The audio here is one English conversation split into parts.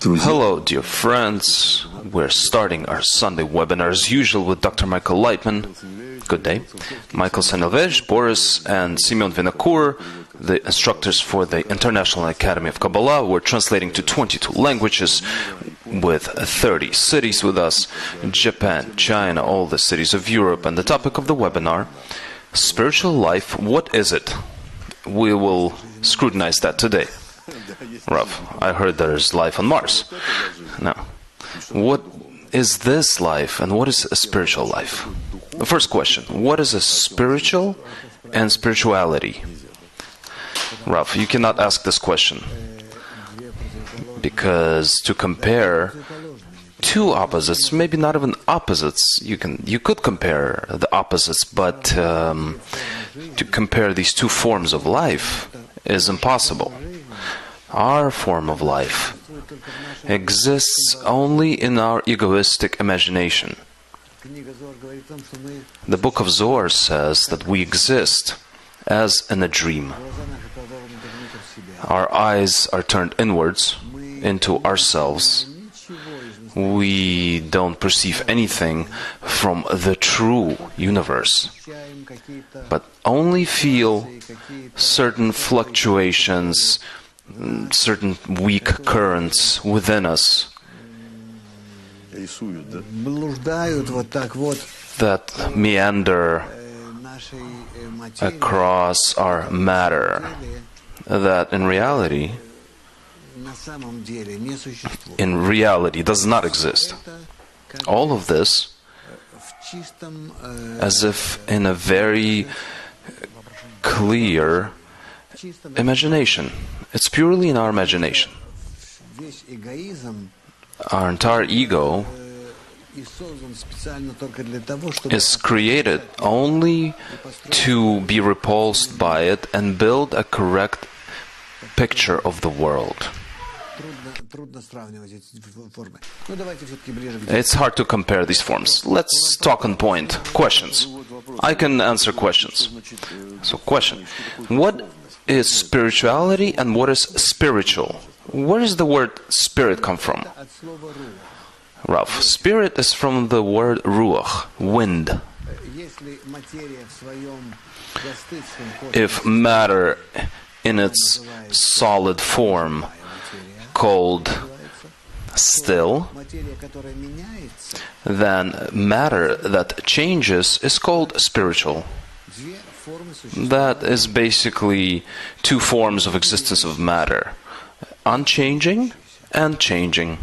Hello, dear friends. We're starting our Sunday webinar as usual with Dr. Michael Leitman. Good day. Michael Sanelvej, Boris, and Simeon Vinokur, the instructors for the International Academy of Kabbalah. We're translating to 22 languages with 30 cities with us. Japan, China, all the cities of Europe. And the topic of the webinar, spiritual life, what is it? We will scrutinize that today. Rav, I heard there's life on Mars. Now, what is this life and what is a spiritual life? The first question, what is a spiritual and spirituality? Rav, you cannot ask this question because to compare two opposites, maybe not even opposites, you could compare the opposites, but to compare these two forms of life is impossible. Our form of life exists only in our egoistic imagination. The book of Zohar says that we exist as in a dream. Our eyes are turned inwards into ourselves. We don't perceive anything from the true universe, but only feel certain fluctuations, certain weak currents within us that meander across our matter, that in reality does not exist. All of this as if in a very clear imagination. It's purely in our imagination. Our entire ego is created only to be repulsed by it and build a correct picture of the world. It's hard to compare these forms. Let's talk on point. Questions. I can answer questions. So, question. What is spirituality and what is spiritual? Where does the word spirit come from? Rav, spirit is from the word ruach, wind. If matter in its solid form, called still, then matter that changes is called spiritual. That is basically two forms of existence of matter, unchanging and changing.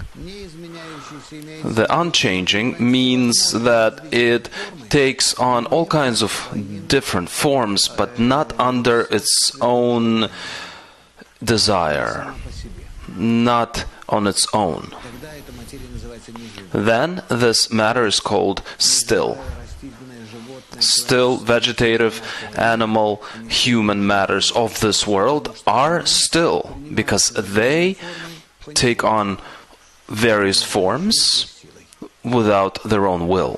The unchanging means that it takes on all kinds of different forms, but not under its own desire, not on its own. Then this matter is called still. Still, vegetative, animal, human matters of this world are still, because they take on various forms without their own will,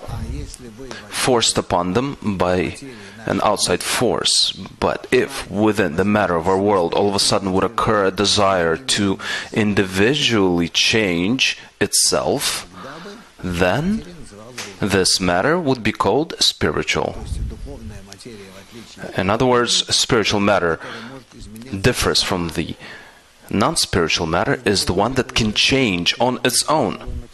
forced upon them by an outside force. But if within the matter of our world all of a sudden would occur a desire to individually change itself, then this matter would be called spiritual. In other words, spiritual matter differs from the non-spiritual matter, is the one that can change on its own.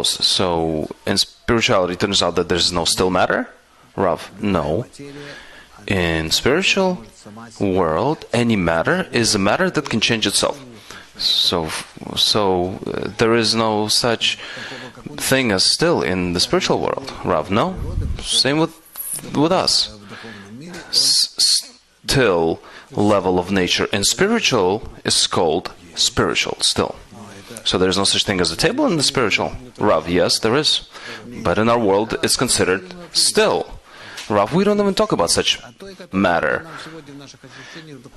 So, in spirituality, it turns out that there's no still matter? Rav, no. In spiritual world, any matter is a matter that can change itself. So there is no such thing as still in the spiritual world. Rav, no. Same with us. Still level of nature in spiritual is called spiritual still. So there is no such thing as a table in the spiritual. Rav, yes, there is. But in our world, it's considered still. Rav, we don't even talk about such matter.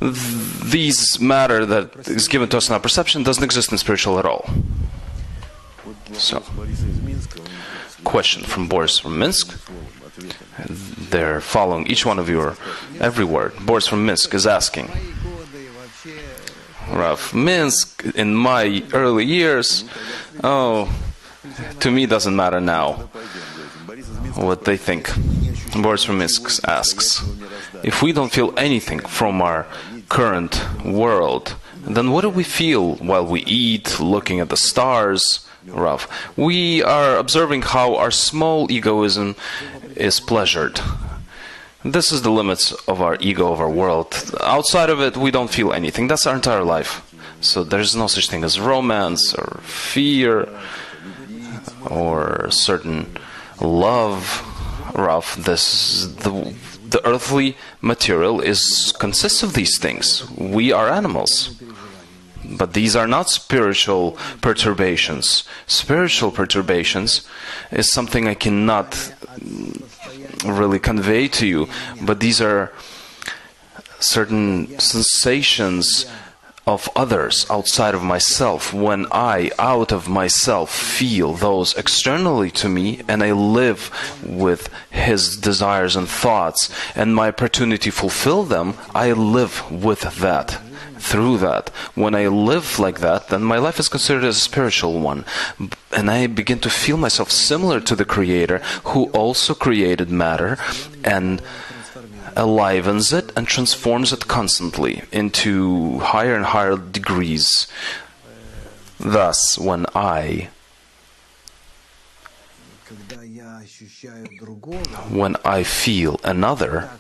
These matter that is given to us in our perception doesn't exist in spiritual at all. So, question from Boris from Minsk. They're following each one of your every word. Boris from Minsk is asking, Rav, Minsk, in my early years, to me doesn't matter now what they think. Boris from Minsk asks, if we don't feel anything from our current world, then what do we feel while we eat, looking at the stars? Rav, we are observing how our small egoism is pleasured. This is the limits of our ego, of our world. Outside of it, we don't feel anything. That's our entire life. So there's no such thing as romance or fear or certain love. Rav, the earthly material consists of these things. We are animals. But these are not spiritual perturbations. Spiritual perturbations is something I cannot really convey to you, but these are certain sensations of others outside of myself, when I, out of myself, feel those externally to me, and I live with his desires and thoughts, and my opportunity to fulfill them, I live with that. Through that. When I live like that, then my life is considered as a spiritual one. And I begin to feel myself similar to the Creator, who also created matter and enlivens it and transforms it constantly into higher and higher degrees. Thus, when I feel another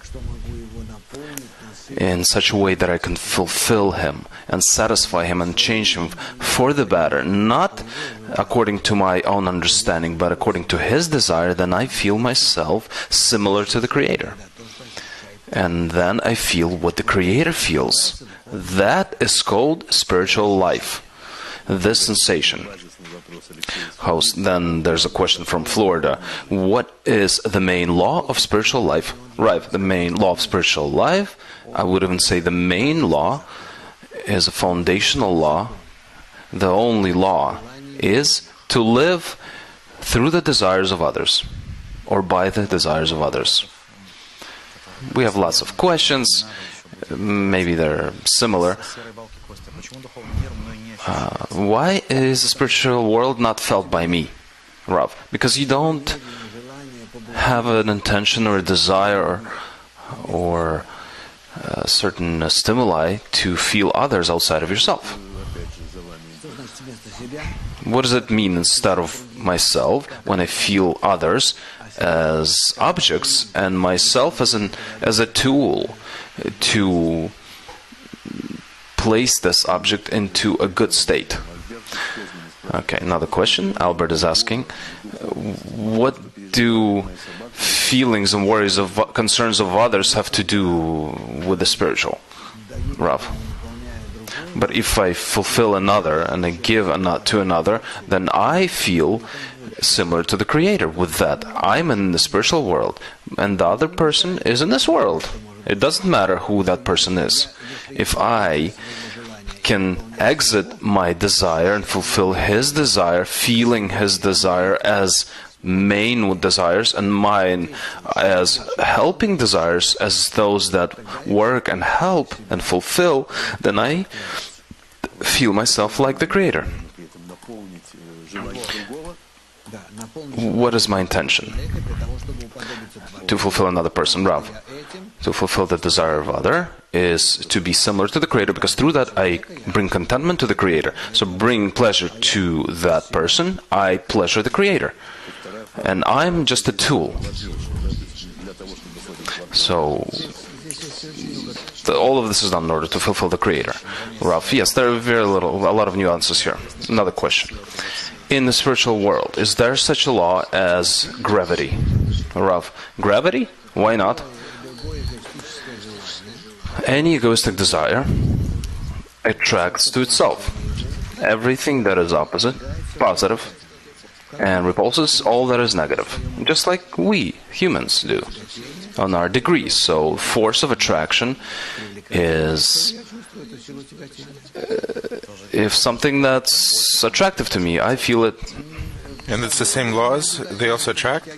in such a way that I can fulfill him and satisfy him and change him for the better, not according to my own understanding, but according to his desire, then I feel myself similar to the Creator. And then I feel what the Creator feels. That is called spiritual life. This sensation. Then there's a question from Florida. What is the main law of spiritual life? Right, the main law of spiritual life, I would even say the main law is a foundational law. The only law is to live through the desires of others, or by the desires of others. We have lots of questions. Maybe they're similar. Why is the spiritual world not felt by me, Rav? Because you don't have an intention or a desire or certain stimuli to feel others outside of yourself. What does it mean instead of myself when I feel others as objects and myself as a tool to place this object into a good state? Okay, another question. Albert is asking, what do feelings and worries of concerns of others have to do with the spiritual? Rav. But if I fulfill another and I give to another, then I feel similar to the Creator. With that, I'm in the spiritual world, and the other person is in this world. It doesn't matter who that person is. If I can exit my desire and fulfill his desire, feeling his desire as main desires and mine as helping desires, as those that work and help and fulfill, then I feel myself like the Creator. What is my intention? To fulfill another person, Rav. To fulfill the desire of other is to be similar to the Creator, because through that I bring contentment to the Creator. So bring pleasure to that person, I pleasure the Creator. And I'm just a tool. So all of this is done in order to fulfill the Creator. Rav, yes, there are a lot of nuances here. Another question. In the spiritual world, is there such a law as gravity? Rav, gravity? Why not? Any egoistic desire attracts to itself everything that is opposite, positive, and repulses all that is negative, just like we humans do on our degrees. So force of attraction is if something that's attractive to me, I feel it. And it's the same laws? They also attract?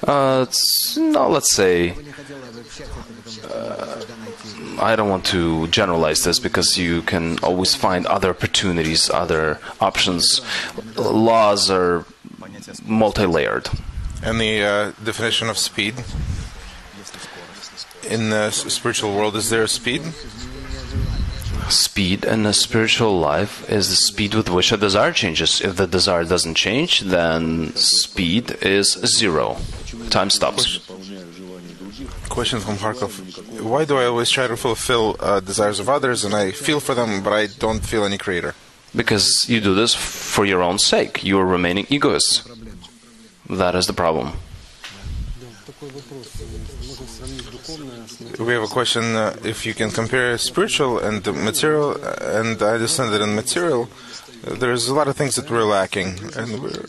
Let's say, I don't want to generalize this because you can always find other opportunities, other options. Laws are multi-layered. And the definition of speed? In the spiritual world, is there a speed? Speed in the spiritual life is the speed with which a desire changes. If the desire doesn't change, then speed is zero. Time stops. Question from Kharkov. Why do I always try to fulfill desires of others, and I feel for them, but I don't feel any creator? Because you do this for your own sake. You are remaining egoists. That is the problem. We have a question, if you can compare spiritual and the material, and I understand that in material, there's a lot of things that we're lacking, and we're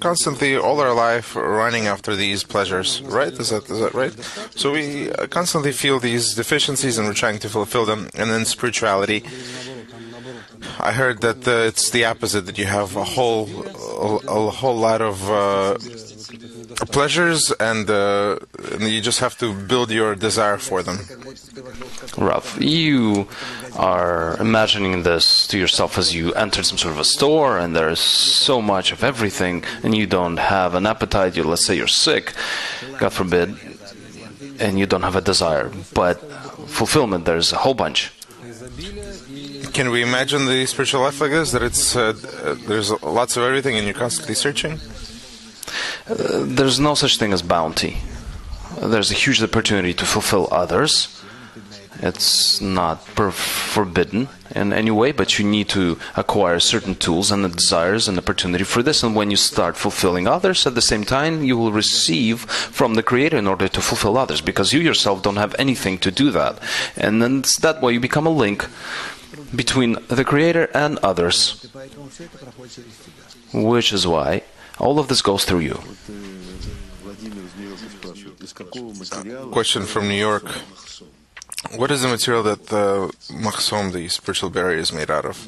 constantly, all our life, running after these pleasures, right? Is that right? So we constantly feel these deficiencies, and we're trying to fulfill them. And then spirituality, I heard that it's the opposite, that you have a whole lot of pleasures, and you just have to build your desire for them. Rav, you are imagining this to yourself as you enter some sort of a store and there's so much of everything and you don't have an appetite. Let's say you're sick, God forbid, and you don't have a desire. But fulfillment, there's a whole bunch. Can we imagine the spiritual life like this? That it's there's lots of everything and you're constantly searching? There's no such thing as bounty. There's a huge opportunity to fulfill others. It's not forbidden in any way, but you need to acquire certain tools and the desires and opportunity for this. And when you start fulfilling others, at the same time, you will receive from the Creator in order to fulfill others, because you yourself don't have anything to do that. And then it's that way you become a link between the Creator and others, which is why all of this goes through you. Question from New York. What is the material that the machsom, the spiritual barrier, is made out of?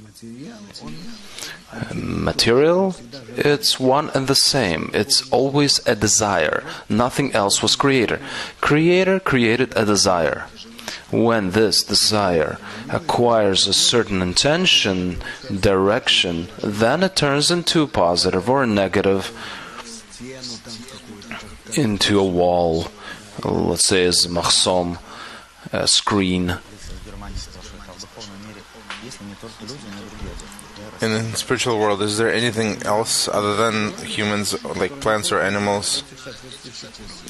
Material? It's one and the same. It's always a desire. Nothing else was created. Creator created a desire. When this desire acquires a certain intention, direction, then it turns into positive or negative, into a wall, let's say as machsom, a screen. In the spiritual world, is there anything else other than humans, like plants or animals?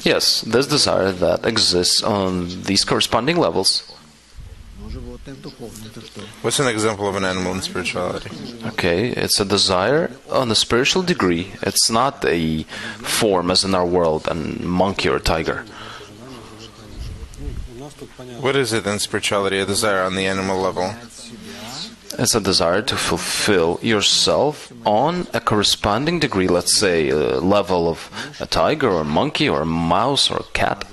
Yes, there's desire that exists on these corresponding levels. What's an example of an animal in spirituality? Okay, it's a desire on the spiritual degree. It's not a form as in our world, a monkey or a tiger. What is it in spirituality, a desire on the animal level? It's a desire to fulfill yourself on a corresponding degree, let's say a level of a tiger or a monkey or a mouse or a cat.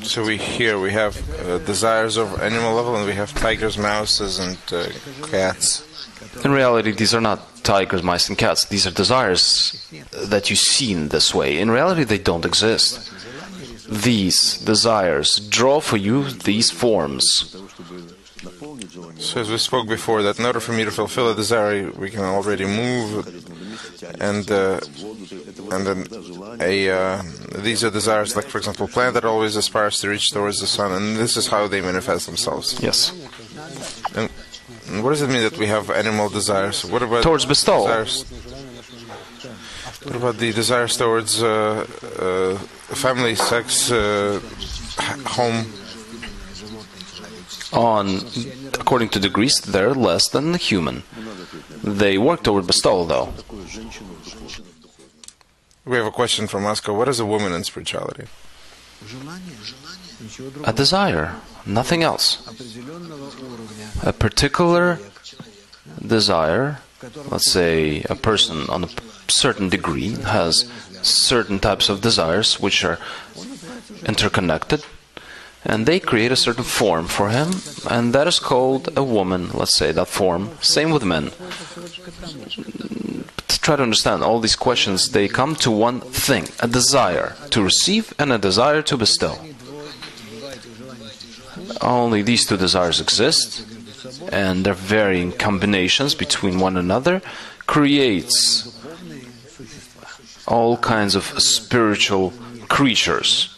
So we have desires of animal level, and we have tigers, mouses, and cats. In reality, these are not tigers, mice, and cats. These are desires that you see in this way. In reality, they don't exist. These desires draw for you these forms. So as we spoke before, that in order for me to fulfill a desire, we can already move, and then these are desires, like for example, a plant that always aspires to reach towards the sun, and this is how they manifest themselves. Yes. And what does it mean that we have animal desires? What about towards bestowal? Desires? What about the desires towards family, sex, home? According to degrees, they're less than the human. They work toward bestowal, though. We have a question from Moscow. What is a woman in spirituality? A desire, nothing else. A particular desire let's say a person on a certain degree has certain types of desires which are interconnected, and they create a certain form for him, and that is called a woman, let's say, that form. Same with men. To try to understand all these questions, they come to one thing: a desire to receive and a desire to bestow. Only these two desires exist, and their varying combinations between one another creates all kinds of spiritual creatures.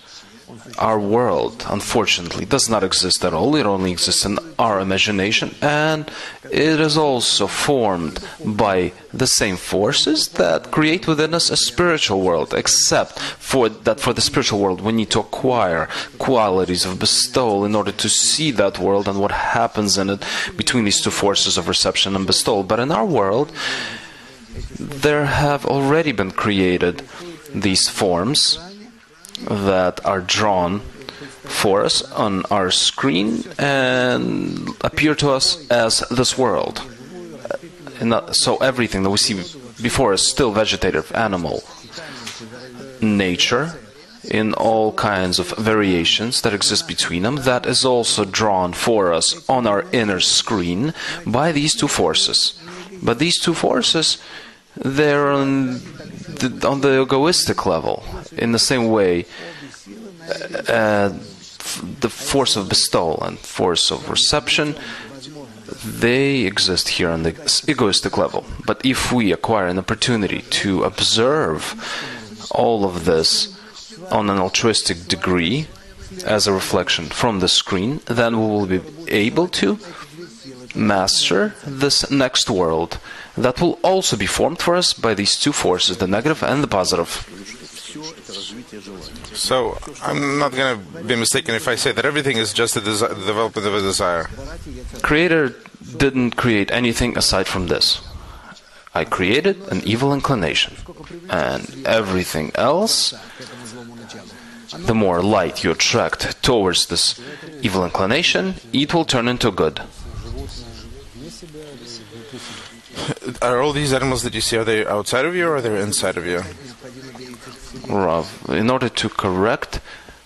Our world, unfortunately, does not exist at all. It only exists in our imagination, and it is also formed by the same forces that create within us a spiritual world, except for the spiritual world we need to acquire qualities of bestowal in order to see that world and what happens in it between these two forces of reception and bestowal. But in our world, there have already been created these forms that are drawn for us on our screen and appear to us as this world. So everything that we see before us, still vegetative, animal, nature, in all kinds of variations that exist between them, that is also drawn for us on our inner screen by these two forces. But these two forces, they're on the egoistic level. In the same way, the force of bestowal and force of reception, they exist here on the egoistic level. But if we acquire an opportunity to observe all of this on an altruistic degree as a reflection from the screen, then we will be able to master this next world that will also be formed for us by these two forces, the negative and the positive. So, I'm not going to be mistaken if I say that everything is just the development of a desire. Creator didn't create anything aside from this. I created an evil inclination, and everything else, the more light you attract towards this evil inclination, it will turn into good. Are all these animals that you see, are they outside of you or are they inside of you? Rav, in order to correct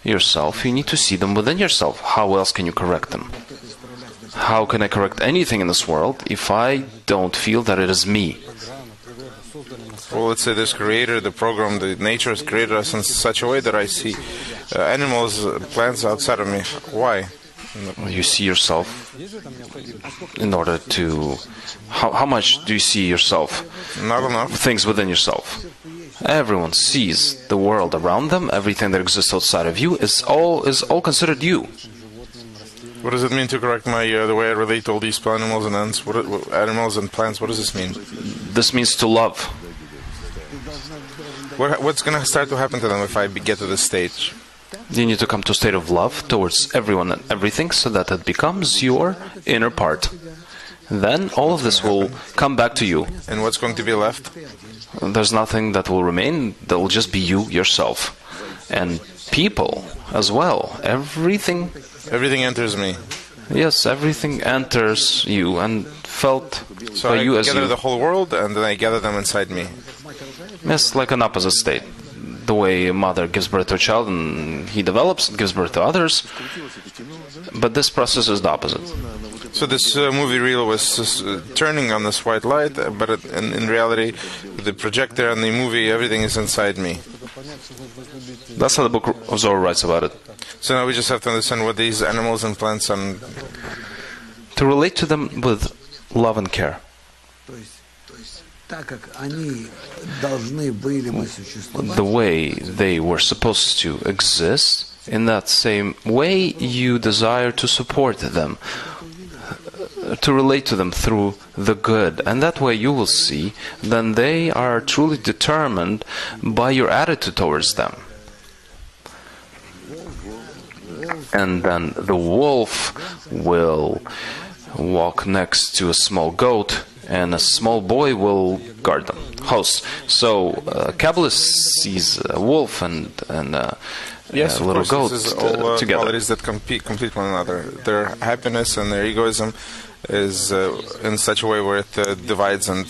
yourself, you need to see them within yourself. How else can you correct them? How can I correct anything in this world if I don't feel that it is me? Well, let's say this creator, the program, the nature has created us in such a way that I see animals, plants outside of me. Why? You see yourself in order to... How much do you see yourself? Not enough. Things within yourself. Everyone sees the world around them. Everything that exists outside of you is all considered you. What does it mean to correct my the way I relate to all these animals and ants? Animals and plants? What does this mean? This means to love. What's going to start to happen to them if I get to this stage? You need to come to a state of love towards everyone and everything, so that it becomes your inner part. Then all of this will come back to you. And what's going to be left? There's nothing that will remain. There will just be you, yourself. And people as well. Everything enters me. Yes, everything enters you and felt so by you as you. So I gather the whole world and then I gather them inside me. Yes, like an opposite state. The way a mother gives birth to a child and he develops, gives birth to others. But this process is the opposite. So this movie reel was turning on this white light, but in reality, the projector and the movie, everything is inside me. That's how the book of Zohar writes about it. So now we just have to understand what these animals and plants and... To relate to them with love and care. The way they were supposed to exist, in that same way you desire to support them, to relate to them through the good, and that way you will see then they are truly determined by your attitude towards them. And then the wolf will walk next to a small goat, and a small boy will guard them, host. So Kabbalah sees a wolf and Yes, little of goat course, this is all together. qualities that complete one another. Their happiness and their egoism is in such a way where it divides and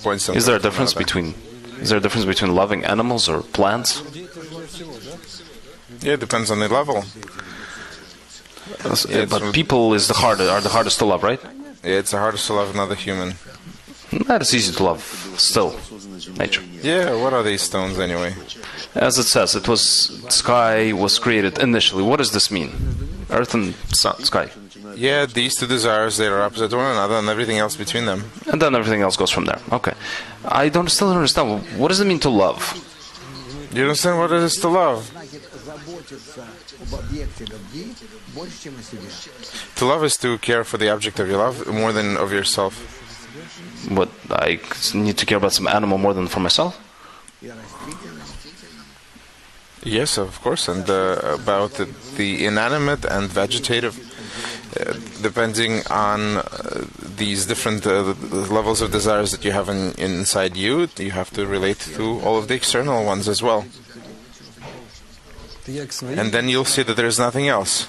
points them. Is there a difference between loving animals or plants? Yeah, it depends on the level. But people are the hardest to love, right? Yeah, it's the hardest to love another human. That is easy to love still. Nature. Yeah, what are these stones anyway? As it says, sky was created initially. What does this mean? Earth and sky. Yeah, these two desires, they are opposite to one another and everything else between them. And then everything else goes from there. Okay. Still don't understand. What does it mean to love? You understand what it is to love? To love is to care for the object of your love more than of yourself. What, I need to care about some animal more than for myself? Yes, of course, and about the inanimate and vegetative, depending on these different levels of desires that you have inside you have to relate to all of the external ones as well. And then you'll see that there's nothing else.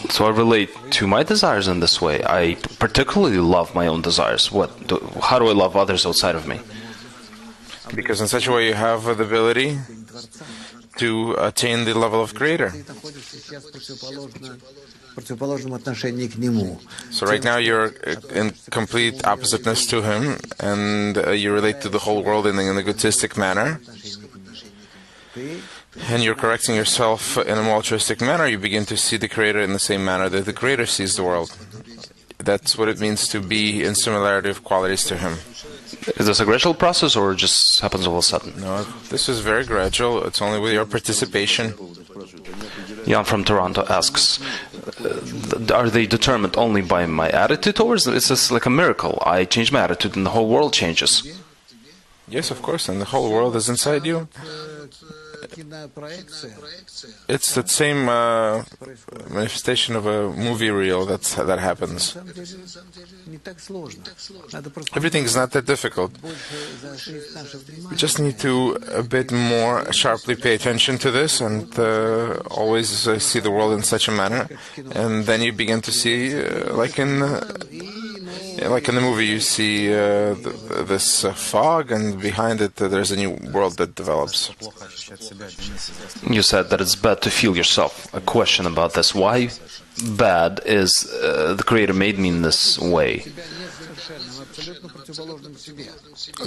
So I relate to my desires in this way. I particularly love my own desires. How do I love others outside of me? Because in such a way you have the ability to attain the level of creator. So right now you're in complete oppositeness to him, and you relate to the whole world in an egotistic manner. And you're correcting yourself in a more altruistic manner. You begin to see the Creator in the same manner that the Creator sees the world. That's what it means to be in similarity of qualities to Him. Is this a gradual process, or it just happens all of a sudden? No, this is very gradual. It's only with your participation. Jan from Toronto asks, are they determined only by my attitude, or is this like a miracle? I change my attitude and the whole world changes. Yes, of course, and the whole world is inside you. It's that same manifestation of a movie reel that happens. Everything is not that difficult. We just need to a bit more sharply pay attention to this and always see the world in such a manner, and then you begin to see, like in the movie, you see this fog, and behind it there's a new world that develops. You said that it's bad to feel yourself. A question about this. Why bad is the Creator made me in this way?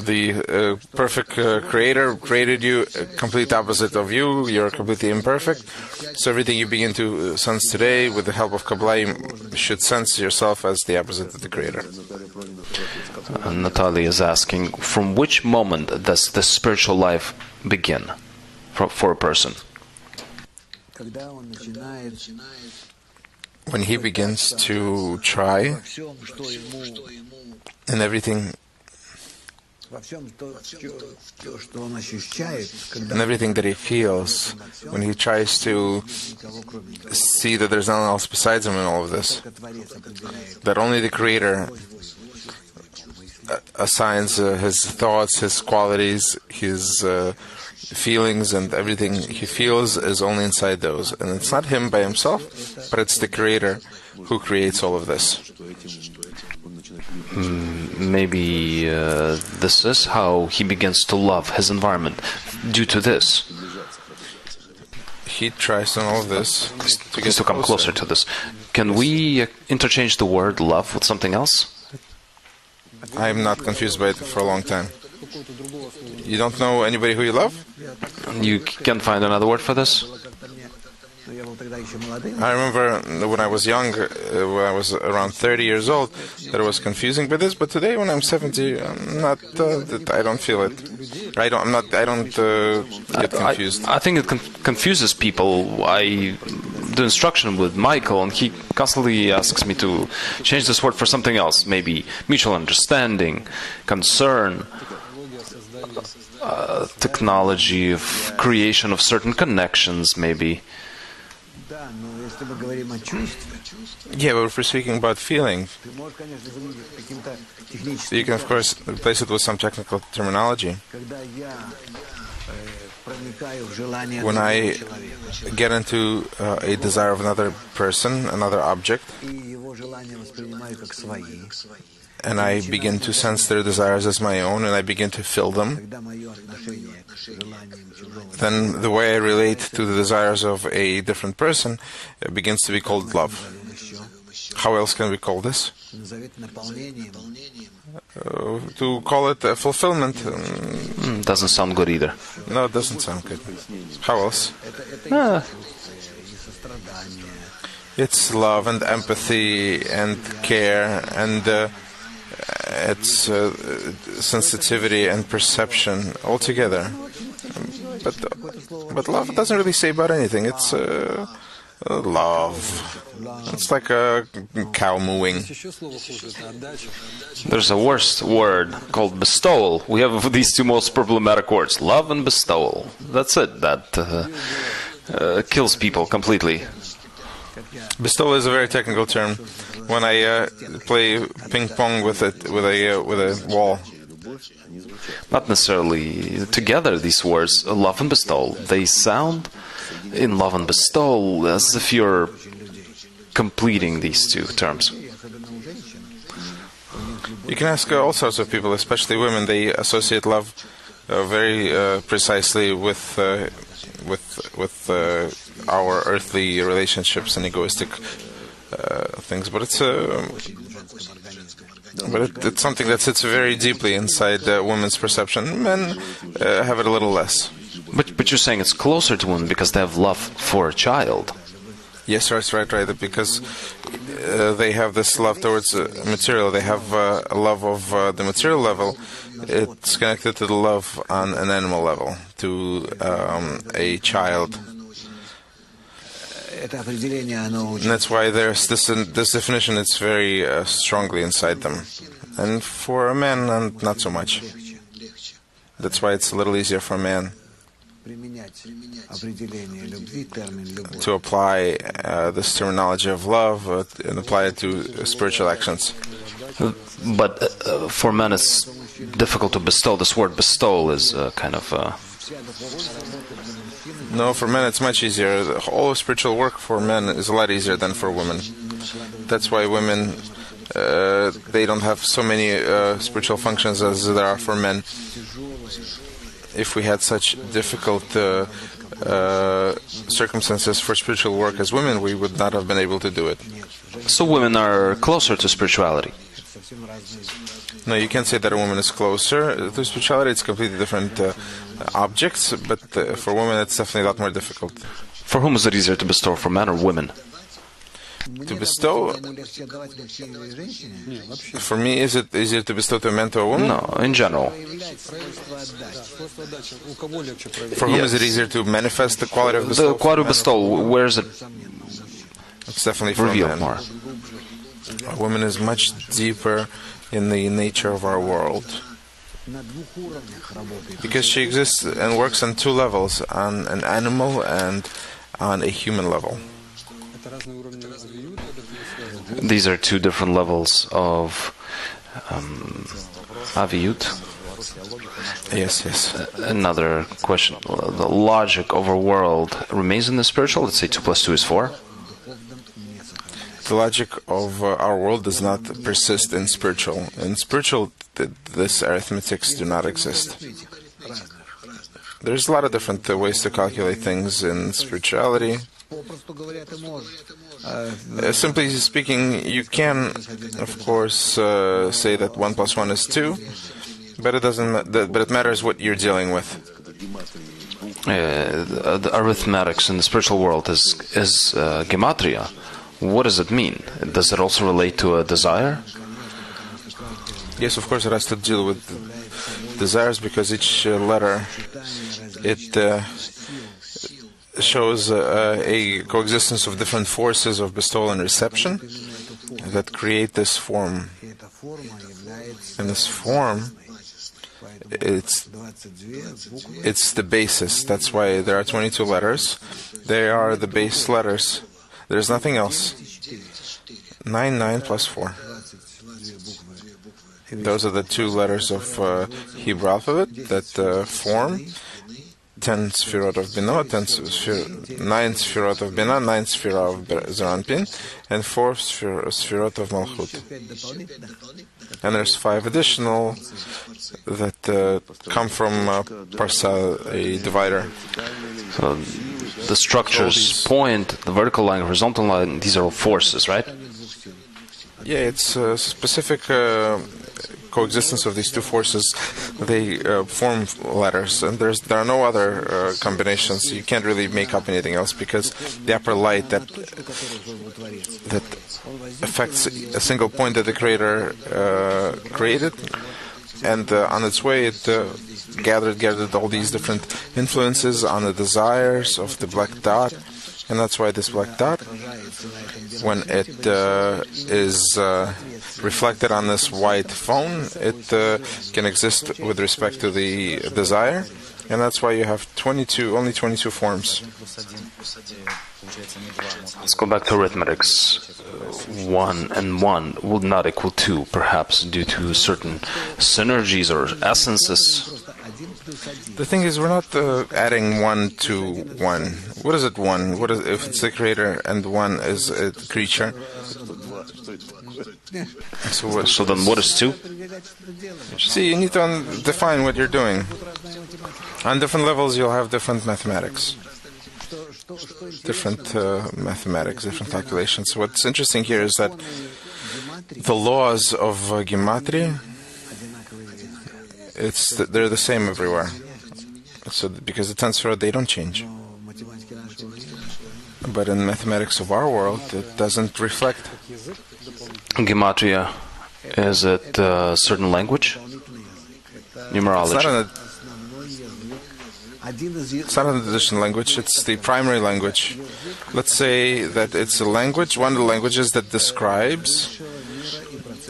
The perfect Creator created you complete opposite of you. You're completely imperfect. So everything you begin to sense today, with the help of Kabbalah, you should sense yourself as the opposite of the Creator. Natalia is asking, from which moment does the spiritual life begin for a person? When he begins to try in everything that he feels, when he tries to see that there's nothing else besides him in all of this, that only the Creator assigns his thoughts, his qualities, his feelings, and everything he feels is only inside those. And it's not him by himself, but it's the Creator who creates all of this. Maybe this is how he begins to love his environment, due to this. He tries in all of this to come closer to this. Can we interchange the word love with something else? I'm not confused by it for a long time. You don't know anybody who you love? You can find another word for this? I remember when I was young, when I was around 30 years old, that it was confusing by this. But today, when I'm 70, I'm not. I don't feel it. I don't get confused. I think it confuses people. I do instruction with Michael, and he constantly asks me to change this word for something else. Maybe mutual understanding, concern, technology of creation of certain connections, maybe. Yeah, but if we're speaking about feeling, you can, of course, replace it with some technical terminology. When I get into a desire of another person, another object, and I begin to sense their desires as my own, and I begin to feel them, then the way I relate to the desires of a different person begins to be called love. How else can we call this? To call it fulfillment. Doesn't sound good either. No, it doesn't sound good. How else? It's love and empathy and care and it's sensitivity and perception all together. But love doesn't really say about anything. It's love. It's like a cow mooing. There's a worse word called bestowal. We have these two most problematic words, love and bestowal. That's it. That kills people completely. Bestowal is a very technical term. When I play ping pong with a wall. Not necessarily together, these words, love and bestowal. They sound in love and bestowal as if you're completing these two terms. You can ask all sorts of people, especially women. They associate love very precisely with our earthly relationships and egoistic things. But it's something that sits very deeply inside women's perception. Men have it a little less. But you're saying it's closer to women because they have love for a child. Yes, right. Because they have this love towards material. They have a love of the material level. It's connected to the love on an animal level, to a child. And that's why there's this definition. It's very strongly inside them. And for a man, not so much. That's why it's a little easier for a man to apply this terminology of love and apply it to spiritual actions. But for men it's difficult to bestow. This word bestow is kind of... No, for men it's much easier. All spiritual work for men is a lot easier than for women. That's why women, they don't have so many spiritual functions as there are for men. If we had such difficult circumstances for spiritual work as women, we would not have been able to do it. So women are closer to spirituality? No, you can't say that a woman is closer to spirituality. It's completely different objects, but for women it's definitely a lot more difficult. For whom is it easier to bestow, for men or women? To bestow, for me, is it easier to bestow to a man to a woman? No, in general. For whom is it easier to manifest the quality of bestowal? The quality of bestowal, where is it? It's definitely for a man. More. A woman is much deeper in the nature of our world, because she exists and works on two levels, on an animal and on a human level. These are two different levels of aviyut. Yes. Another question. The logic of our world remains in the spiritual? Let's say 2 + 2 is 4. The logic of our world does not persist in spiritual. In spiritual, this arithmetics do not exist. There's a lot of different ways to calculate things in spirituality. Simply speaking, you can, of course, say that 1 + 1 is 2, but it doesn't. But it matters what you're dealing with. The arithmetics in the spiritual world is gematria. What does it mean? Does it also relate to a desire? Yes, of course, it has to deal with desires, because each letter shows a coexistence of different forces of bestowal and reception that create this form. And this form, it's the basis. That's why there are 22 letters. They are the base letters. There's nothing else. 9 + 4. Those are the two letters of Hebrew alphabet that form 10 Sfirot of Binah, 9 Sfirot of Binah, 9 Sfirot of Zeranpin, and 4 Sfirot of Malchut. And there's 5 additional that come from Parsa, a divider. So the structures, point, the vertical line, horizontal line, these are all forces, right? Yeah, it's a specific coexistence of these two forces. They form letters, and there are no other combinations. You can't really make up anything else, because the upper light that affects a single point that the Creator created, and on its way it gathered all these different influences on the desires of the black dot. And that's why this black dot, when it is reflected on this white phone, it can exist with respect to the desire. And that's why you have only 22 forms. Let's go back to arithmetics. 1 and 1 would not equal 2, perhaps due to certain synergies or essences. The thing is, we're not adding 1 to 1. What is it, 1? What is, if it's the Creator and 1 is a creature? So then what is 2? See, you need to define what you're doing. On different levels, you'll have different mathematics. Different calculations. What's interesting here is that the laws of Gematria, they're the same everywhere. So because the 10 Sfirot, they don't change. But in mathematics of our world, it doesn't reflect. Gematria, is it a certain language? Numerology. It's not an additional language, it's the primary language. Let's say that it's a language, one of the languages that describes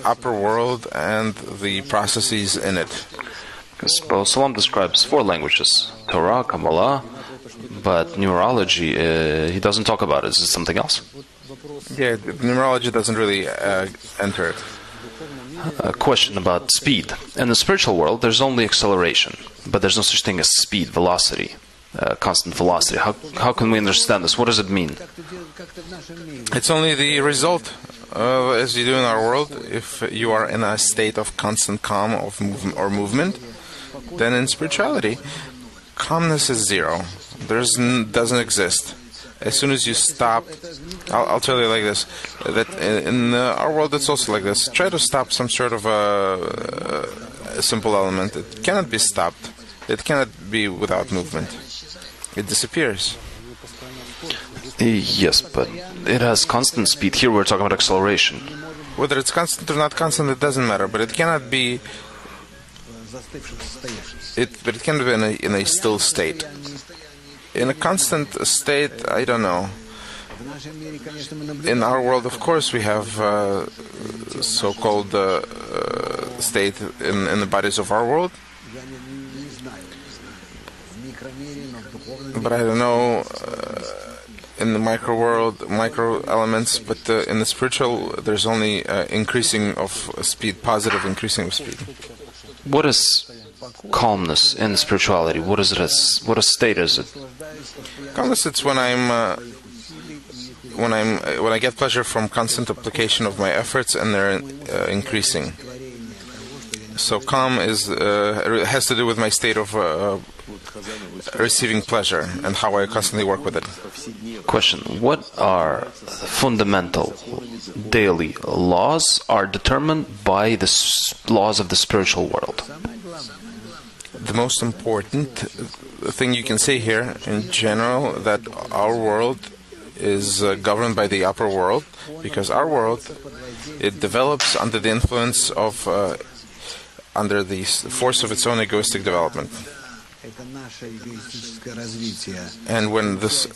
upper world and the processes in it. Because Salam describes 4 languages, Torah, Kabbalah, but numerology, he doesn't talk about it. Is it something else? Yeah, numerology doesn't really enter it. A question about speed. In the spiritual world, there's only acceleration, but there's no such thing as speed, velocity, constant velocity. How can we understand this? What does it mean? It's only the result, as you do in our world. If you are in a state of constant calm or movement, then in spirituality, calmness is 0. Doesn't exist. As soon as you stop, I'll tell you like this, that in our world it's also like this. Try to stop some sort of a simple element. It cannot be stopped. It cannot be without movement. It disappears. Yes, but it has constant speed. Here we're talking about acceleration. Whether it's constant or not constant, it doesn't matter, but it cannot be... But it can be in a still state. In a constant state, I don't know. In our world, of course, we have so-called state in the bodies of our world. But I don't know in the micro world, micro elements, but in the spiritual, there's only increasing of speed, positive increasing of speed. What is calmness in spirituality? What is it? What a state is it? Calmness, it's when I get pleasure from constant application of my efforts and they're increasing. So calm has to do with my state of receiving pleasure and how I constantly work with it. Question: what are fundamental daily laws are determined by the laws of the spiritual world? The most important thing you can say here, in general, that our world is governed by the upper world, because our world, it develops under the influence of, under the force of its own egoistic development. And when this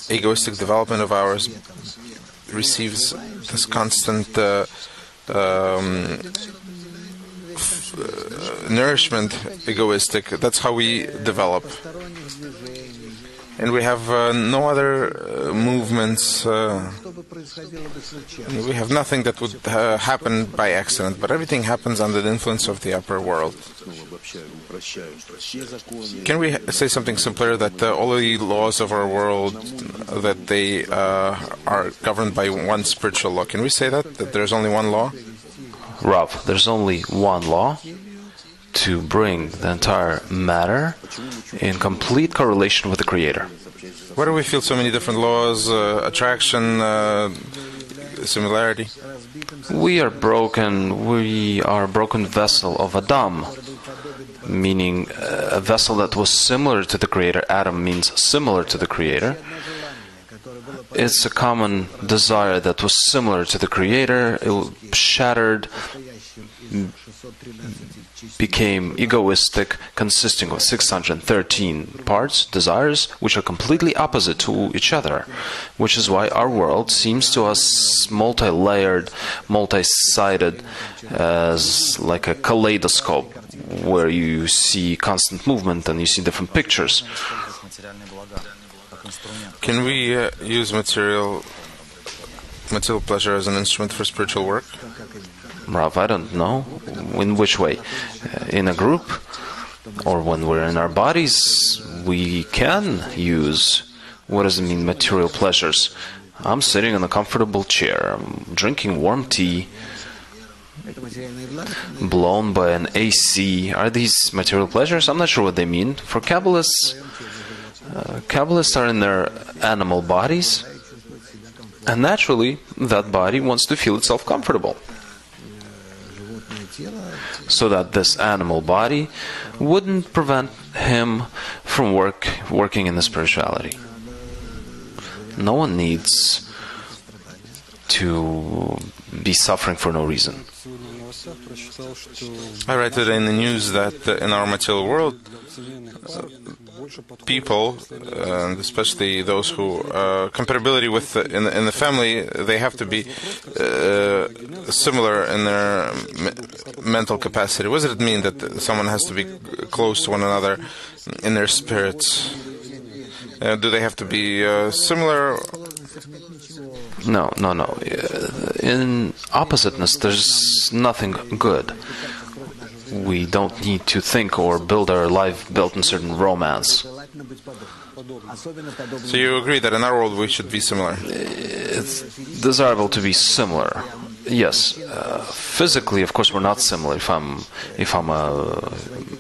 egoistic development of ours receives this constant nourishment, egoistic, that's how we develop. And we have no other movements We have nothing that would happen by accident, but everything happens under the influence of the upper world. Can we say something simpler, that all of the laws of our world, that they are governed by one spiritual law? Can we say that there's only one law? Rav, there's only one law to bring the entire matter in complete correlation with the Creator. Why do we feel so many different laws, attraction, similarity? We are a broken vessel of Adam, meaning a vessel that was similar to the Creator. Adam means similar to the Creator. It's a common desire that was similar to the Creator. It shattered, became egoistic, consisting of 613 parts, desires, which are completely opposite to each other, which is why our world seems to us multi-layered, multi-sided, as like a kaleidoscope, where you see constant movement and you see different pictures. Can we use material pleasure as an instrument for spiritual work? Rav, I don't know. In which way? In a group? Or when we're in our bodies? We can use, what does it mean, material pleasures? I'm sitting in a comfortable chair, I'm drinking warm tea, blown by an AC. Are these material pleasures? I'm not sure what they mean. For Kabbalists, Kabbalists are in their animal bodies, and naturally, that body wants to feel itself comfortable, so that this animal body wouldn't prevent him from working in the spirituality. No one needs to be suffering for no reason. I read today in the news that in our material world, people, and especially those who compatibility with in the family, they have to be similar in their mental capacity. What does it mean that someone has to be close to one another in their spirits? Do they have to be similar? No. In oppositeness, there's nothing good. We don't need to think or build our life built in certain romance. So you agree that in our world we should be similar? It's desirable to be similar. Yes, physically, of course, we're not similar. If I'm a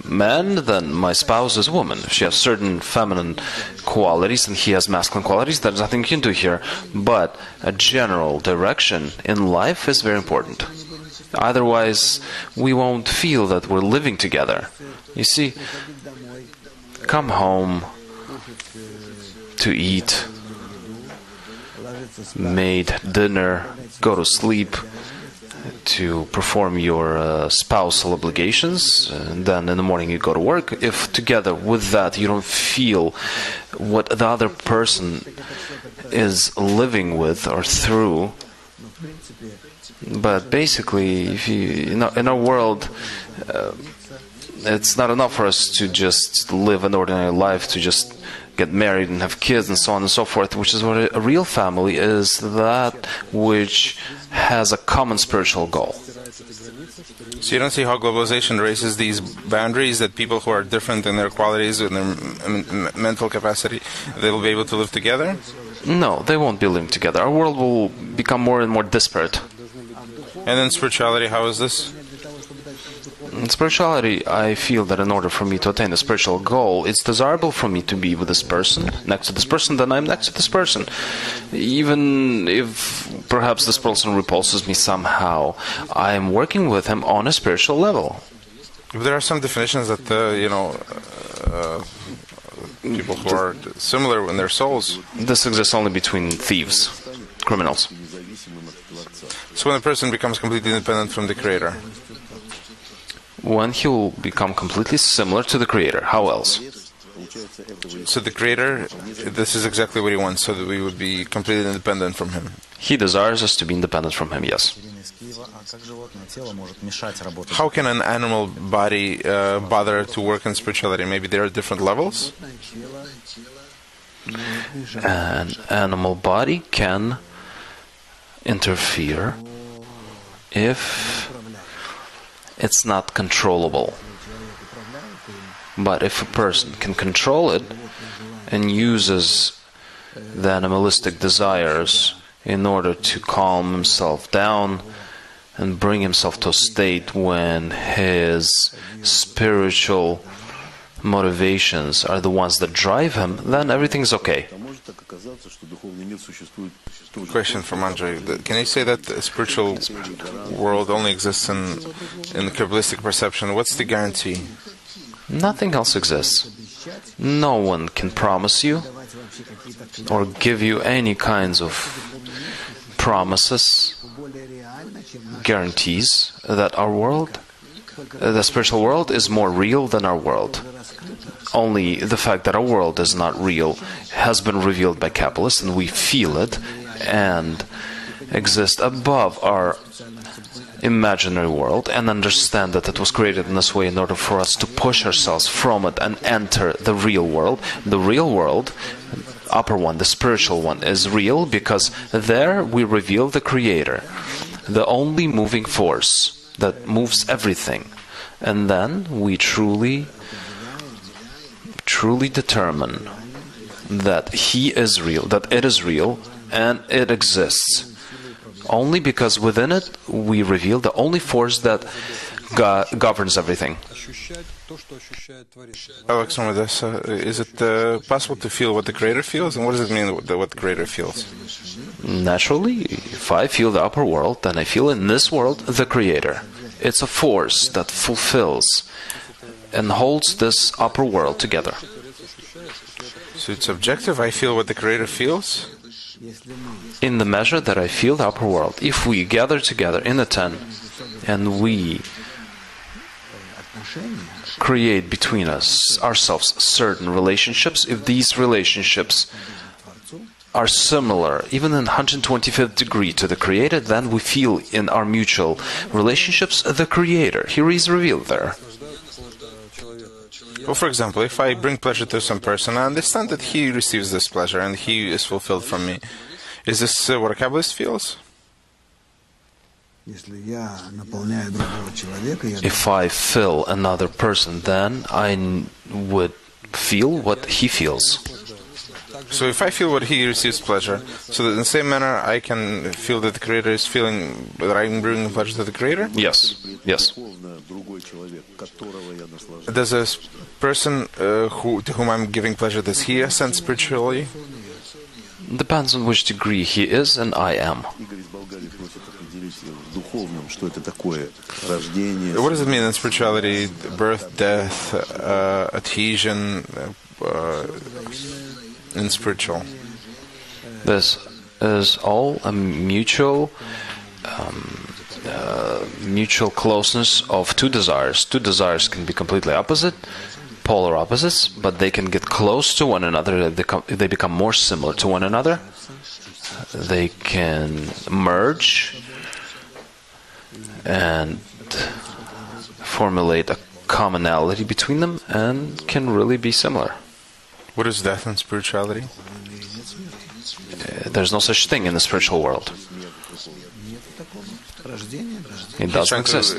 man, then my spouse is a woman. If she has certain feminine qualities and he has masculine qualities, there's nothing you can do here. But a general direction in life is very important. Otherwise, we won't feel that we're living together. You see, come home to eat, made dinner, go to sleep, to perform your spousal obligations, and then in the morning you go to work. If together with that you don't feel what the other person is living with or through, but basically, if in our world, it's not enough for us to just live an ordinary life, to just get married and have kids and so on and so forth, which is what a real family is, that which has a common spiritual goal. So you don't see how globalization raises these boundaries, that people who are different in their qualities and their mental capacity, they will be able to live together? No, they won't be living together. Our world will become more and more disparate. And then spirituality, how is this? In spirituality, I feel that in order for me to attain a spiritual goal, it's desirable for me to be with this person, next to this person, then I'm next to this person. Even if perhaps this person repulses me somehow, I am working with him on a spiritual level. There are some definitions that, people who are similar in their souls. This exists only between thieves, criminals. So when a person becomes completely independent from the Creator? When he will become completely similar to the Creator. How else? So the Creator, this is exactly what He wants, so that we would be completely independent from Him. He desires us to be independent from Him, yes. How can an animal body bother to work in spirituality? Maybe there are different levels? An animal body can interfere if it's not controllable. But if a person can control it and uses the animalistic desires in order to calm himself down and bring himself to a state when his spiritual motivations are the ones that drive him, then everything's okay. Question from Andrei. Can you say that the spiritual world only exists in the Kabbalistic perception? What's the guarantee? Nothing else exists. No one can promise you or give you any kinds of promises, guarantees that our world, the spiritual world, is more real than our world. Only the fact that our world is not real has been revealed by Kabbalists, and we feel it and exist above our imaginary world and understand that it was created in this way in order for us to push ourselves from it and enter the real world. The real world, upper one, the spiritual one, is real because there we reveal the Creator, the only moving force that moves everything. And then we truly determine that He is real, that it is real, and it exists. Only because within it we reveal the only force that governs everything. Alex from Odessa, is it possible to feel what the Creator feels? And what does it mean what the Creator feels? Naturally, if I feel the upper world, then I feel in this world the Creator. It's a force that fulfills and holds this upper world together. So it's objective, I feel what the Creator feels? In the measure that I feel the upper world. If we gather together in a tent and we create between us, ourselves, certain relationships, if these relationships are similar, even in 125th degree to the Creator, then we feel in our mutual relationships the Creator. Here He is revealed there. Well, for example, if I bring pleasure to some person, I understand that he receives this pleasure and he is fulfilled from me. Is this what a Kabbalist feels? If I fill another person, then I would feel what he feels. So if I feel what he receives pleasure, so that in the same manner I can feel that the Creator is feeling that I'm bringing pleasure to the Creator? Yes, yes. Does a person to whom I'm giving pleasure, does he ascend spiritually? Depends on which degree he is and I am. What does it mean in spirituality? Birth, death, adhesion, in spiritual? This is all a mutual closeness of two desires. Two desires can be completely opposite, polar opposites, but they can get close to one another. They become more similar to one another. They can merge and formulate a commonality between them and can really be similar. What is death in spirituality? There's no such thing in the spiritual world. It doesn't exist.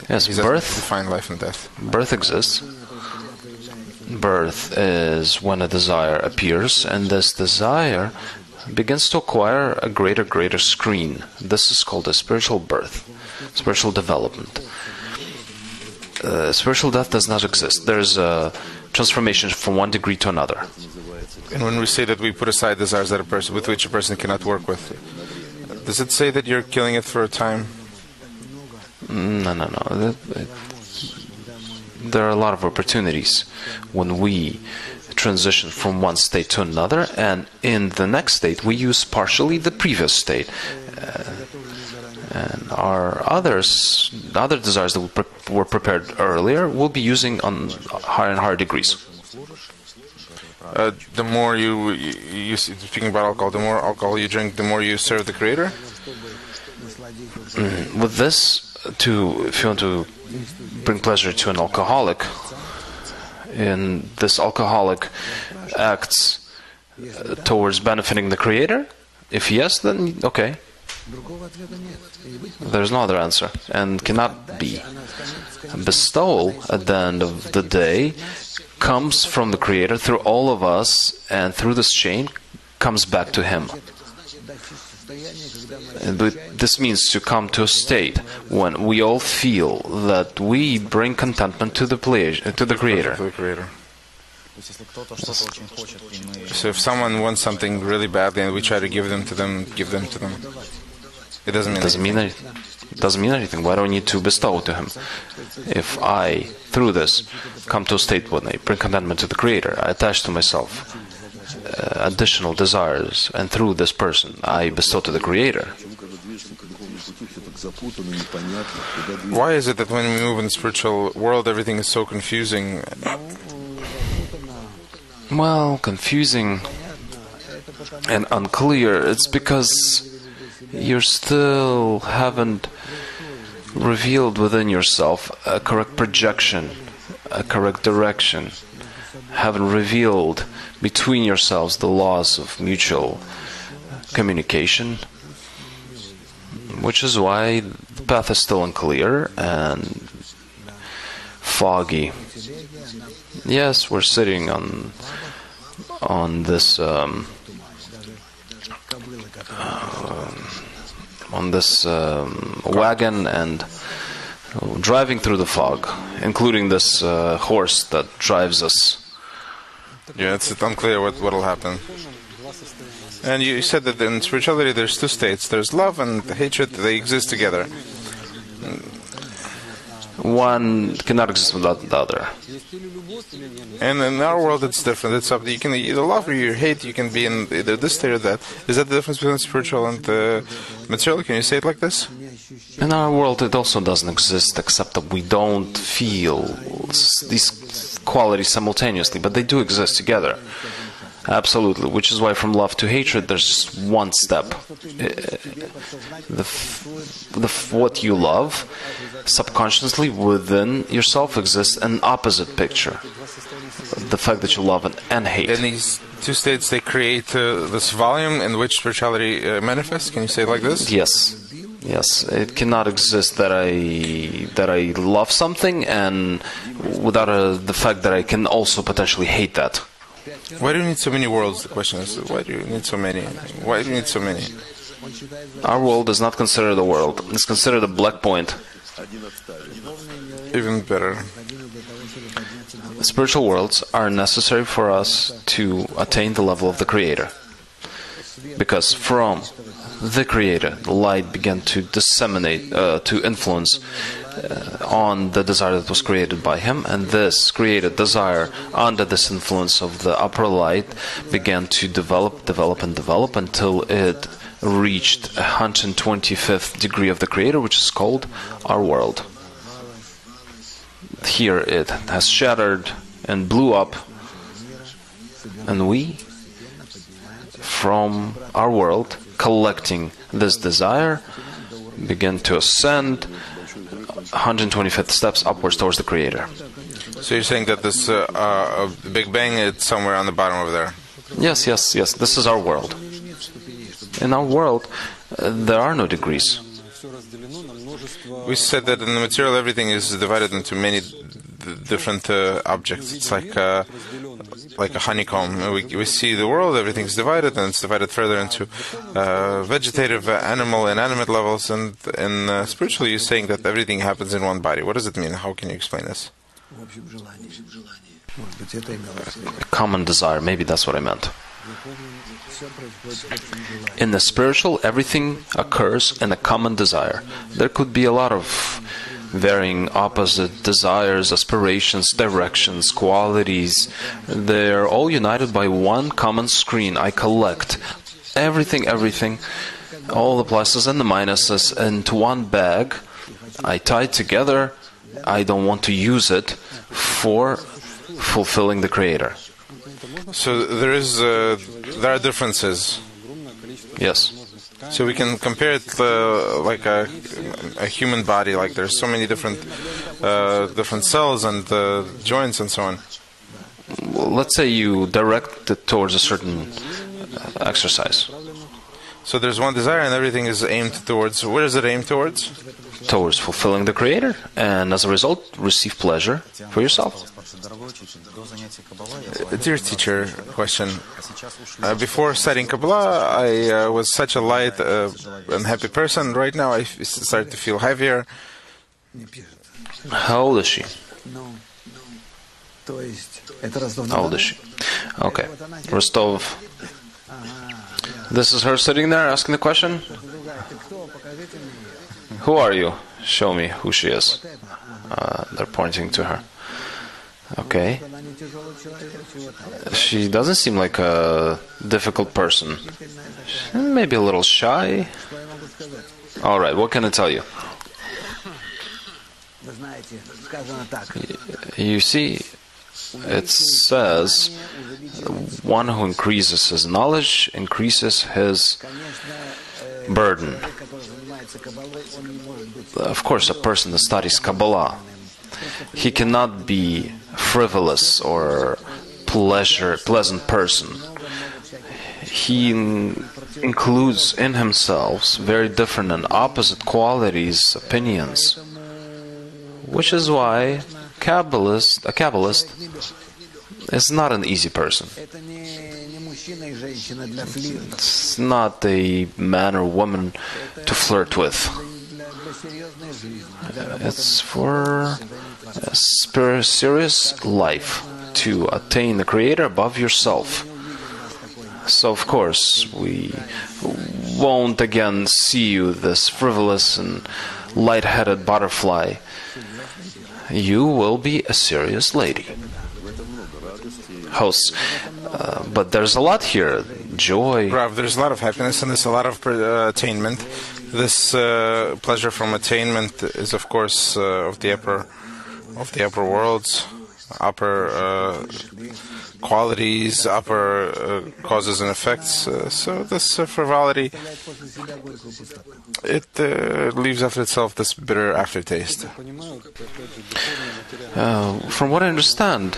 Yes, birth. Define life and death. Birth exists. Birth is when a desire appears, and this desire begins to acquire a greater screen. This is called a spiritual birth, spiritual development. Spiritual death does not exist. There's a transformation from one degree to another. And when we say that we put aside desires that with which a person cannot work with, does it say that you're killing it for a time? No. There are a lot of opportunities when we transition from one state to another, and in the next state we use partially the previous state. And our other desires that were prepared earlier will be using on higher and higher degrees. The more you speaking about alcohol, the more alcohol you drink, the more you serve the Creator? With this, if you want to bring pleasure to an alcoholic, and this alcoholic acts towards benefiting the Creator, If yes, then okay. There's no other answer, and cannot be. Bestowal, at the end of the day, comes from the Creator through all of us, and through this chain comes back to Him. This means to come to a state when we all feel that we bring contentment to the Creator. So if someone wants something really badly and we try to give them to them, it doesn't mean anything. It doesn't mean anything. Why do I need to bestow to Him? If I, through this, come to a state when I bring contentment to the Creator, I attach to myself additional desires, and through this person I bestow to the Creator. Why is it that when we move in the spiritual world everything is so confusing? Well, confusing and unclear. It's because you still haven't revealed within yourself a correct projection, a correct direction. Haven't revealed between yourselves the laws of mutual communication, which is why the path is still unclear and foggy. Yes, we're sitting on this wagon and driving through the fog, including this horse that drives us. Yeah, it's unclear what will happen. And you said that in spirituality there's two states. There's love and hatred. They exist together. One cannot exist without the other. And in our world it's different. It's up. You can either love or you hate. You can be in either this state or that. Is that the difference between spiritual and material? Can you say it like this? In our world it also doesn't exist, except that we don't feel these qualities simultaneously, but they do exist together. Absolutely, which is why from love to hatred there's just one step. What you love subconsciously within yourself exists an opposite picture. The fact that you love and hate. And these two states, they create this volume in which spirituality manifests. Can you say it like this? Yes. Yes, it cannot exist that I love something and without the fact that I can also potentially hate that. Why do you need so many worlds? The question is, why do you need so many? Why do you need so many? Our world is not considered a world. It's considered a black point. Even better. Spiritual worlds are necessary for us to attain the level of the Creator. Because from the Creator, the light began to disseminate, to influence on the desire that was created by Him, and this created desire under this influence of the upper light began to develop until it reached 125th degree of the Creator, which is called our world. Here it has shattered and blew up, and we, from our world, collecting this desire, begin to ascend 125th steps upwards towards the Creator. So you're saying that this Big Bang is somewhere on the bottom over there? Yes. This is our world. In our world, there are no degrees. We said that in the material everything is divided into many different objects. It's like a honeycomb. We see the world, everything's divided, and it's divided further into vegetative, animal, and animate levels. And spiritually, you're saying that everything happens in one body. What does it mean? How can you explain this? Common desire. Maybe that's what I meant. In the spiritual, everything occurs in a common desire. There could be a lot of varying opposite desires, aspirations, directions, qualities. They're all united by one common screen. I collect everything, all the pluses and the minuses into one bag. I tie it together. I don't want to use it for fulfilling the Creator. So there are differences. Yes. So we can compare it like a human body. Like there's so many different cells and joints and so on. Well, let's say you direct it towards a certain exercise. So there's one desire and everything is aimed towards, where is it aimed towards? Towards fulfilling the Creator, and as a result, receive pleasure for yourself. Dear teacher, question. Before studying Kabbalah, I was such a light and happy person. Right now, I start to feel heavier. How old is she? How old is she? Okay. Rostov. This is her sitting there asking the question? Who are you? Show me who she is. They're pointing to her. Okay. She doesn't seem like a difficult person. Maybe a little shy. Alright, what can I tell you? You see, it says, one who increases his knowledge increases his burden. Of course, a person that studies Kabbalah, he cannot be frivolous or pleasant person. He includes in himself very different and opposite qualities, opinions, which is why a Kabbalist is not an easy person. It's not a man or woman to flirt with. It's for a serious life, to attain the Creator above yourself. So of course we won't again see you this frivolous and light-headed butterfly. You will be a serious lady. Hosts, but there's a lot here. Joy. Rav, there's a lot of happiness and there's a lot of attainment. This pleasure from attainment is, of course, of the upper worlds, upper qualities, upper causes and effects. So this frivolity, it leaves after itself this bitter aftertaste. From what I understand,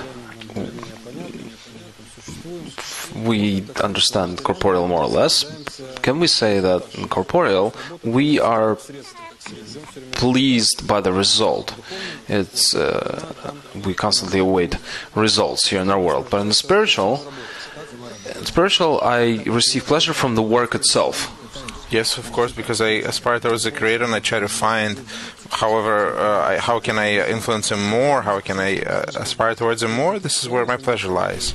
we understand corporeal more or less. Can we say that in corporeal we are pleased by the result? It's we constantly await results here in our world. But in the spiritual, I receive pleasure from the work itself. Yes, of course, because I aspire towards the Creator and I try to find, however, how can I influence Him more? How can I aspire towards Him more? This is where my pleasure lies.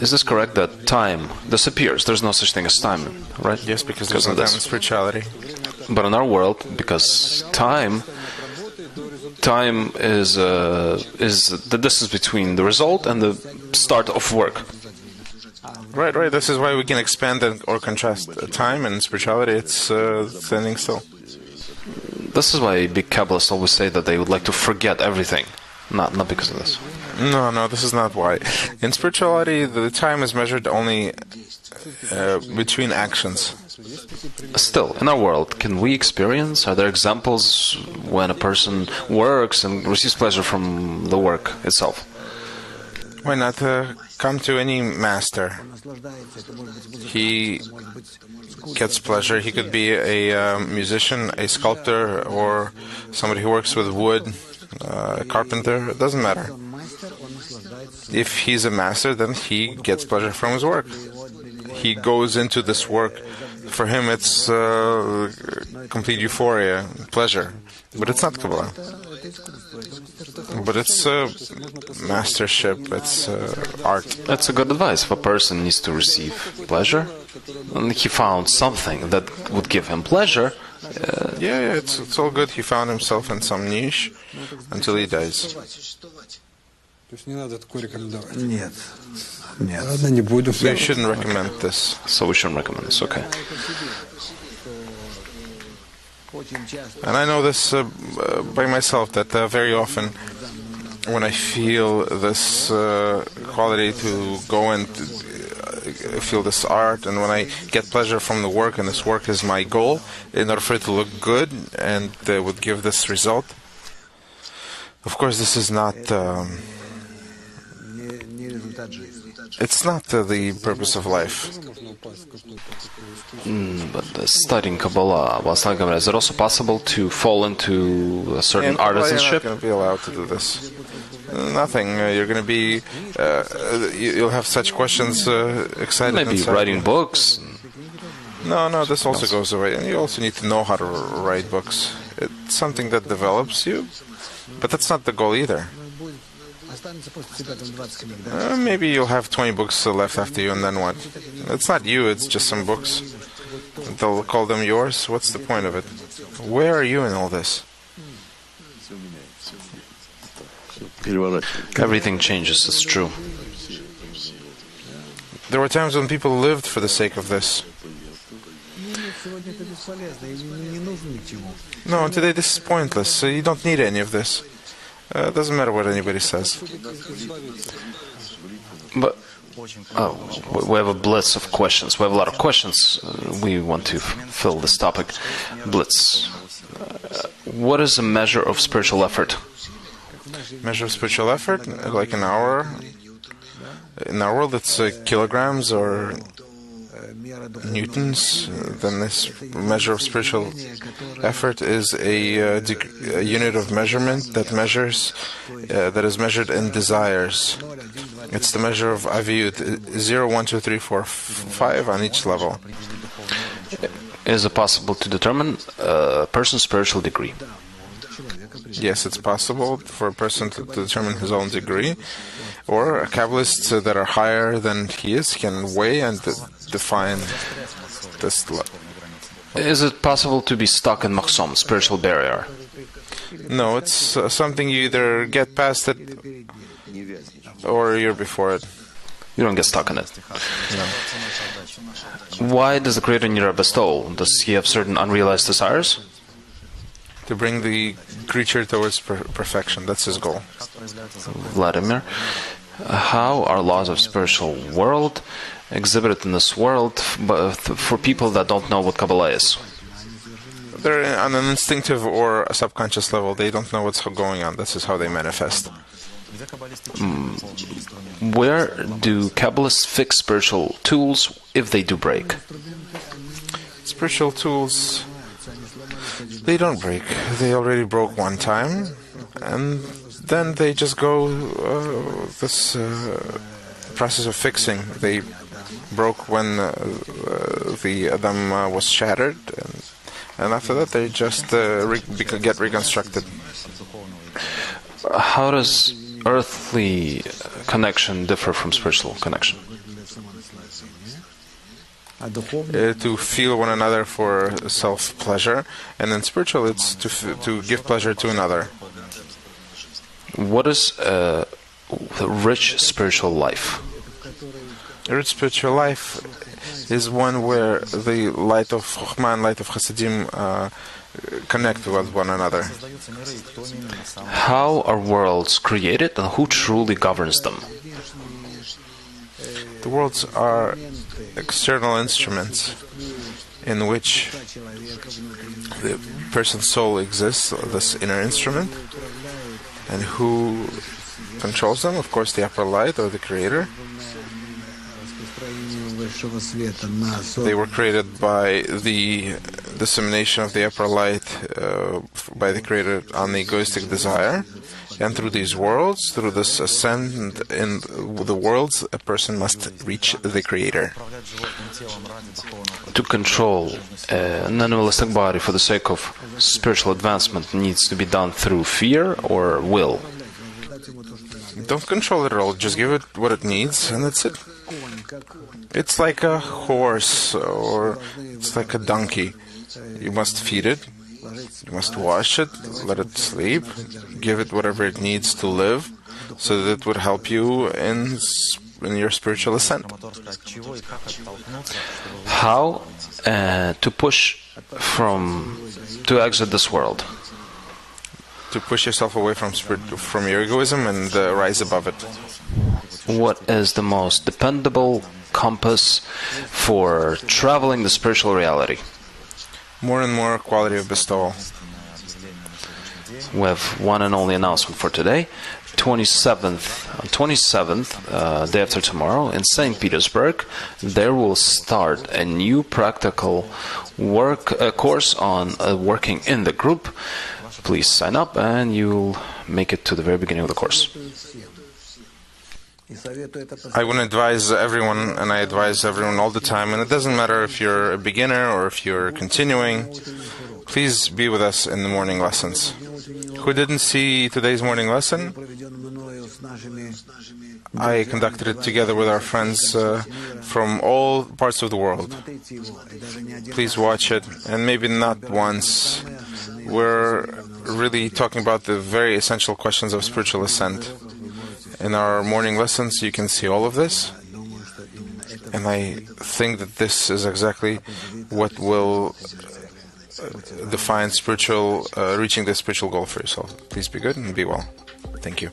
Is this correct that time disappears? There's no such thing as time, right? Yes, because there's no time in spirituality. But in our world, because time is the distance between the result and the start of work. Right. This is why we can expand or contrast time and spirituality. It's standing still. This is why big Kabbalists always say that they would like to forget everything. Not because of this. No, this is not why. In spirituality, the time is measured only between actions. Still, in our world, can we experience? Are there examples when a person works and receives pleasure from the work itself? Why not come to any master? He gets pleasure. He could be a musician, a sculptor, or somebody who works with wood, a carpenter. It doesn't matter. If he's a master, then he gets pleasure from his work. He goes into this work. For him, it's complete euphoria, pleasure. But it's not Kabbalah. But it's mastership, it's art. That's a good advice. If a person needs to receive pleasure, and he found something that would give him pleasure, it's all good. He found himself in some niche until he dies. We shouldn't recommend this. So we shouldn't recommend this, okay. And I know this by myself, that very often when I feel this quality to go and feel this art, and when I get pleasure from the work, and this work is my goal, in order for it to look good and would give this result, of course this is not It's not the purpose of life. But studying Kabbalah, is it also possible to fall into a certain artisanship? You're not going to be allowed to do this. Nothing. You're going to be. You'll have such questions. Excited. Maybe writing books. No. This also goes away, and you also need to know how to write books. It's something that develops you, but that's not the goal either. Maybe you'll have 20 books left after you, and then what? It's not you, it's just some books. They'll call them yours. What's the point of it? Where are you in all this? Everything changes, it's true. There were times when people lived for the sake of this. No, today this is pointless, so you don't need any of this. It doesn't matter what anybody says. But we have a blitz of questions. We have a lot of questions. We want to fill this topic. Blitz. What is a measure of spiritual effort? Measure of spiritual effort? Like an hour? In our world, it's kilograms or newtons. Then this measure of spiritual effort is a unit of measurement that is measured in desires. It's the measure of aviyut, 0, 1, 2, 3, 4, 5 on each level. Is it possible to determine a person's spiritual degree? Yes, it's possible for a person to determine his own degree, or Kabbalists that are higher than he is can weigh and define this level. Is it possible to be stuck in Mahsom, spiritual barrier? No, it's something you either get past it or you're before it. You don't get stuck in it. No. Why does the Creator need a bestowal? Does he have certain unrealized desires? To bring the creature towards perfection. That's his goal. Vladimir, how are laws of spiritual world exhibited in this world for people that don't know what Kabbalah is? They're on an instinctive or a subconscious level. They don't know what's going on. This is how they manifest. Where do Kabbalists fix spiritual tools if they do break? Spiritual tools, they don't break. They already broke one time, and then they just go this process of fixing. They broke when the Adam was shattered, and after that they just get reconstructed. How does earthly connection differ from spiritual connection? To feel one another for self-pleasure, and in spiritual it's to give pleasure to another. What is a rich spiritual life? A rich spiritual life is one where the light of Chokhmah and light of Hasidim connect with one another. How are worlds created and who truly governs them? The worlds are external instruments in which the person's soul exists, this inner instrument, and who controls them? Of course, the upper light or the Creator. They were created by the dissemination of the upper light by the Creator on the egoistic desire. And through these worlds, through this ascent in the worlds, a person must reach the Creator. To control an animalistic body for the sake of spiritual advancement needs to be done through fear or will? Don't control it at all, just give it what it needs, and that's it. It's like a horse, or it's like a donkey. You must feed it, you must wash it, let it sleep, give it whatever it needs to live, so that it would help you in your spiritual ascent. How to push to exit this world? To push yourself away from your egoism and rise above it. What is the most dependable compass for traveling the spiritual reality? More and more quality of bestowal. We have one and only announcement for today. 27th, day after tomorrow, in St. Petersburg, there will start a new practical course on working in the group. Please sign up and you'll make it to the very beginning of the course. I would advise everyone, and I advise everyone all the time, and it doesn't matter if you're a beginner or if you're continuing, please be with us in the morning lessons. Who didn't see today's morning lesson? I conducted it together with our friends from all parts of the world. Please watch it, and maybe not once. We're really talking about the very essential questions of spiritual ascent. In our morning lessons, you can see all of this, and I think that this is exactly what will define reaching the spiritual goal for yourself. Please be good and be well. Thank you.